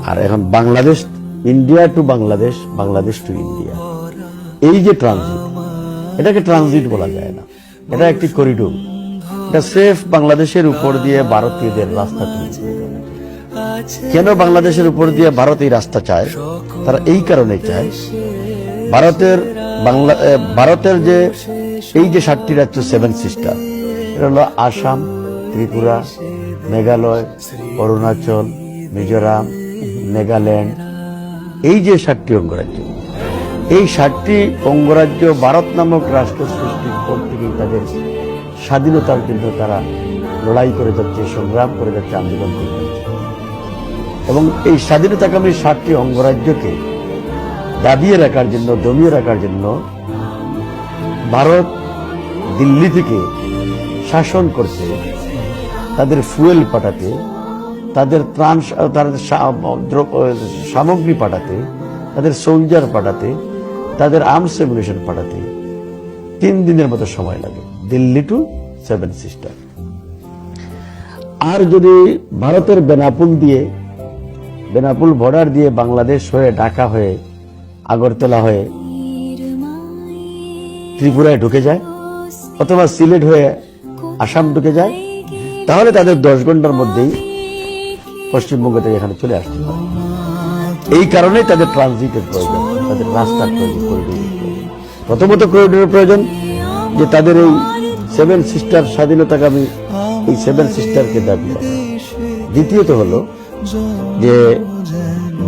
আর এখন Bangladesh, India to Bangladesh, Bangladesh to India, এই যে ট্রানজিট, এটাকে ট্রানজিট বলা যায় না, এটা একটি করিডোর। এটা সেফ বাংলাদেশের উপর দিয়ে ভারতীয়দের রাস্তা তৈরি করে। কেন বাংলাদেশের উপর দিয়ে ভারত এই রাস্তা চায়? তারা এই কারণে চায়, ভারতের যে এই যে 7টি রাজ্য, 7 সিস্টার, এটা হলো আসাম, ত্রিপুরা, মেঘালয়, অরুণাচল, মিজোরাম, নাগাল্যান্ড, এই যে 7টি অঙ্গরাজ্য, এই 7টি অঙ্গরাজ্য ভারত নামক রাষ্ট্র সৃষ্টির পর থেকেই তাদের স্বাধীনতার জন্য তারা লড়াই করে যাচ্ছে, সংগ্রাম করে যাচ্ছে, আন্দোলন করে যাচ্ছে। এবং এই স্বাধীনতাকামী 7টি অঙ্গরাজ্যকে দাবিয়ে রাখার জন্য, দমিয়ে রাখার জন্য ভারত দিল্লি থেকে শাসন করছে, তাদের ফুয়েল পাঠাতে, তাদের ত্রাণ, তাদের সামগ্রী পাঠাতে, তাদের সোলজার পাঠাতে, তাদের আর্মস এমুনিশন পাঠাতে 3 দিনের মতো সময় লাগে, দিল্লি টু 7 সিস্টার। আর যদি ভারতের বেনাপুল বর্ডার দিয়ে বাংলাদেশ হয়ে, ঢাকা হয়ে, আগরতলা হয়ে ত্রিপুরায় ঢুকে যায়, অথবা সিলেট হয়ে আসাম ঢুকে যায়, তাহলে তাদের 10 ঘন্টার মধ্যেই পশ্চিমবঙ্গ থেকে এখানে চলে আসতে পারে। এই কারণেই তাদের ট্রানজিটের প্রয়োজন, তাদের রাস্তার প্রয়োজন, করিডোরের প্রয়োজন। প্রথমত করিডোরের প্রয়োজন, যে তাদের এই 7 সিস্টার স্বাধীনতাকামী এই 7 সিস্টারকে দাবি করে। দ্বিতীয়ত হলো যে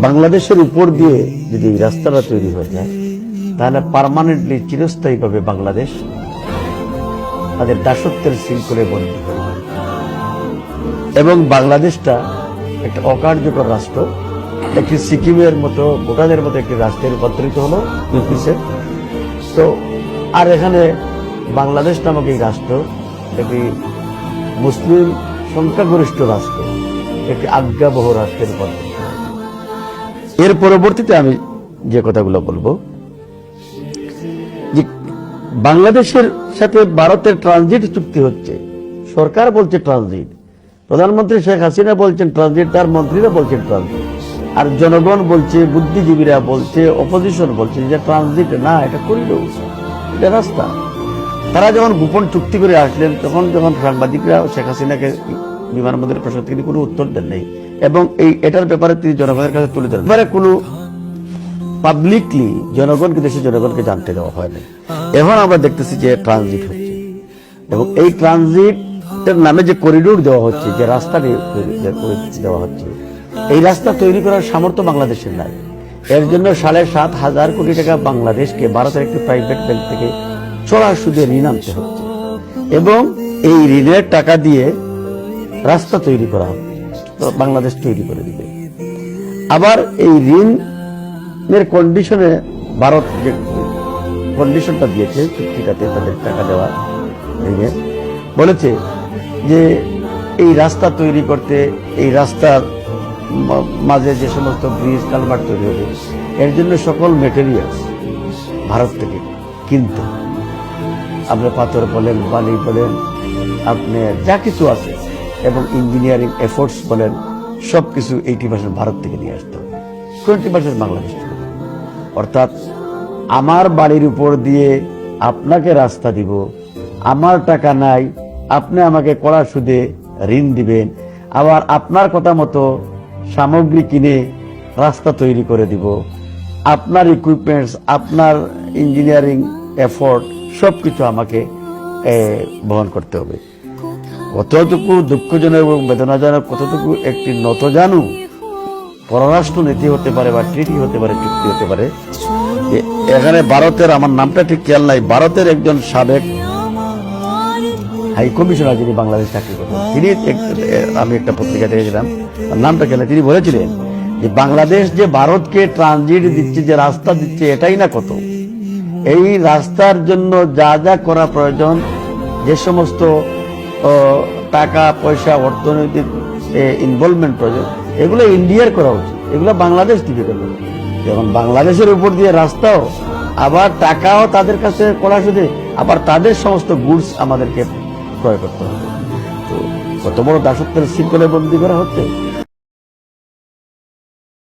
বাংলাদেশের উপর দিয়ে যদি রাস্তাটা তৈরি হয়ে যায়, তাহলে পার্মানেন্টলি, চিরস্থায়ীভাবে বাংলাদেশ তাদের দাসত্বের শৃঙ্খলে বন্দী হয়ে যায় এবং বাংলাদেশটা একটা অকার্যকর রাষ্ট্র, একটি সিকিমের মতো, ভুটানের মতো একটি রাষ্ট্রে রূপান্তরিত হলো ইউপিসে। তো আর এখানে বাংলাদেশ নামক এই রাষ্ট্র একটি মুসলিম সংখ্যাগরিষ্ঠ রাষ্ট্র, একটি আজ্ঞাবহ রাষ্ট্রের রূপান্তরিত। এর পরবর্তীতে আমি যে কথাগুলো বলবো, যে বাংলাদেশের সাথে ভারতের ট্রানজিট চুক্তি হচ্ছে, সরকার বলছে ট্রানজিট, প্রধানমন্ত্রী শেখ হাসিনা বলছেন ট্রানজিট, তার মন্ত্রীরা বলছেন ট্রানজিট, আর জনগণ বলছে, বুদ্ধিজীবীরা বলছে, অপোজিশন বলছে যে ট্রানজিট না, এটা করিডোর, এটা রাস্তা। তারা যখন গোপন চুক্তি করে আসলেন, তখন যখন সাংবাদিকরা শেখ হাসিনাকে বিমানবন্দরের প্রশ্ন তিনি কোনো উত্তর দেন নাই, এবং এটার ব্যাপারে তিনি জনগণের কাছে তুলে ধরেন, এবারে কোনো পাবলিকলি জনগণকে, দেশের জনগণকে জানতে দেওয়া হয় না। এখন আমরা দেখতেছি যে ট্রানজিট হচ্ছে, এবং এই ট্রানজিটের নামে যে করিডোর দেওয়া হচ্ছে, যে রাস্তা দেওয়া হচ্ছে, এই রাস্তা তৈরি করার সামর্থ্য বাংলাদেশের নাই। এর জন্য 7,500 কোটি টাকা বাংলাদেশকে ভারতের একটি প্রাইভেট ব্যাংক থেকে চড়া সুদে ঋণ আনতে হচ্ছে, এবং এই ঋণের টাকা দিয়ে রাস্তা তৈরি করা হবে, বাংলাদেশ তৈরি করে দিবে। আবার এই ঋণের কন্ডিশনে ভারত যে কন্ডিশনটা দিয়েছে চুক্তিটাতে, তাদের টাকা দেওয়া ঋণের, বলেছে যে এই রাস্তা তৈরি করতে, এই রাস্তার মাঝে যে সমস্ত ব্রিজ, কালভার্ট তৈরি হবে, এর জন্য সকল মেটেরিয়ালস ভারত থেকে কিনতে, আপনি পাথর বলেন, বালি বলেন, আপনি যা কিছু আছে, এবং ইঞ্জিনিয়ারিং এফোর্টস বলেন, সবকিছু 80% ভারত থেকে নিয়ে আসতে হবে, 20% বাংলাদেশ থেকে। অর্থাৎ আমার বাড়ির উপর দিয়ে আপনাকে রাস্তা দিব, আমার টাকা নাই, আপনি আমাকে কড়া সুদে ঋণ দিবেন, আবার আপনার কথা মতো সামগ্রী কিনে রাস্তা তৈরি করে দিব, আপনার ইকুইপমেন্টস, আপনার ইঞ্জিনিয়ারিং এফোর্ট সবকিছু আমাকে বহন করতে হবে। কতটুকু দুঃখজনক এবং বেদনাজনক, কতটুকু একটি নতজানু পররাষ্ট্র নীতি হতে পারে, বা ট্রিটি হতে পারে, চুক্তি হতে পারে। এখানে ভারতের, আমার নামটা ঠিক খেয়াল নাই, ভারতের একজন সাবেক হাই কমিশনার যিনি বাংলাদেশ চাকরি করতেন, তিনি, আমি একটা পত্রিকা দেখেছিলাম, নামটা খেয়াল, তিনি বলেছিলেন যে বাংলাদেশ যে ভারতকে ট্রানজিট দিচ্ছে, যে রাস্তা দিচ্ছে, এটাই না কত, এই রাস্তার জন্য যা যা করা প্রয়োজন, যে সমস্ত টাকা পয়সা, অর্থনৈতিক ইনভলভমেন্ট প্রয়োজন, এগুলো ইন্ডিয়ার করা উচিত, এগুলো বাংলাদেশ দিবে কেন? যেমন বাংলাদেশের উপর দিয়ে রাস্তাও, আবার টাকাও তাদের কাছে করা সুদে, আবার তাদের সমস্ত গুডস আমাদেরকে ক্রয় করতে হবে। তো কত বড় দাসত্বের শৃঙ্খলে বন্দী করা হচ্ছে।